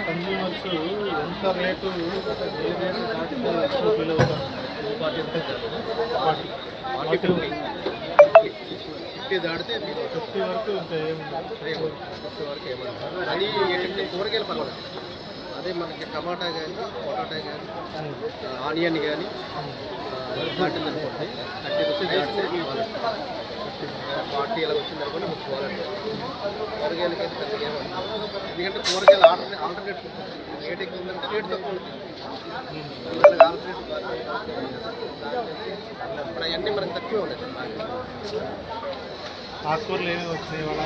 Consumers ఎంత rate ఏ rate దాటితే ఎక్కువ ఫీల్ అవుతారు. 40 దాటితే 50 వరకు ఇంకా ఏమంటారు. అది ఏంటంటే కూరగాయల పర్వాలేదు. అదే మనకి టమాటా కానీ పొటాటా కానీ ఆనియన్ కానీ దాటింది అనుకోండి 30 రూపీస్ దాటితే 40 ఇలా వచ్చింది అనుకోండి 30 కూరగాయలకి అయితే పెద్దగా ఏమంటారు. ఎందుకంటే కూరగాయలు ఆల్టర్నేట్ రేట్ ఎక్కువ ఉందంటే రేట్ తక్కువ ఉంటుంది. ఇప్పుడు అవన్నీ మనకు తక్కువే ఉన్నాయి. ఆకుకూరలు ఏమి వచ్చినాయి ఇవాళ?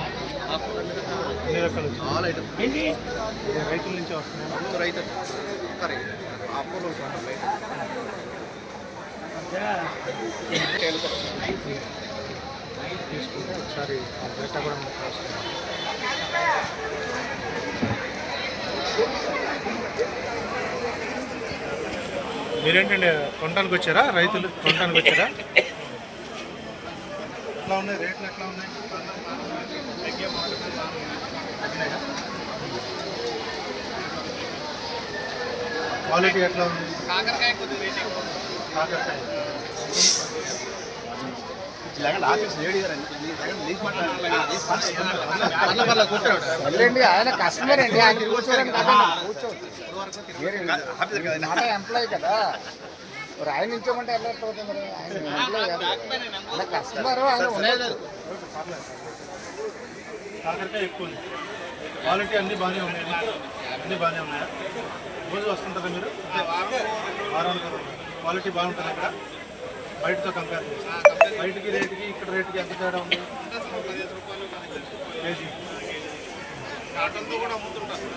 ఆకుకూరలు అన్ని రకాలు చాలా ఐటమ్స్ ఏంటి రైతుల నుంచి వస్తున్నాయి. రైతు ఆకుకూరలు తీసుకుంటే ఒకసారి బయట కూడా మీరేంటండి కొనడానికి వచ్చారా? రైతులు కొనడానికి వచ్చారా? ఎట్లా ఉన్నాయి రేట్లు? ఎట్లా ఉన్నాయి? క్వాలిటీ ఎట్లా ఉంది? కాకరకాయ ఆయన కస్టమర్ అండి, ఆయన కూర్చోరండి మాట ఎంప్లాయీ కదా. మరి ఆయన నుంచోమంటే ఎలా అవుతుంది? మరి ఆయన ఎంప్లాయీ కాదు, ఆయన కస్టమర్. ఆయన ఉండదు. కాకరకాయ ఎక్కువ ఉంది. క్వాలిటీ అన్నీ బాగానే ఉన్నాయి. అన్నీ బాగానే ఉన్నాయా? రోజు వస్తుంటారా మీరు? వారానికి క్వాలిటీ బాగుంటుంది ఇక్కడ బయటతో కంపేర్ చేస్తే. బయటికి రేటుకి ఇక్కడ రేటుకి ఎంత తేడా ఉంది? కేజీ కాటన్తో కూడా అమ్ముతుంటారు.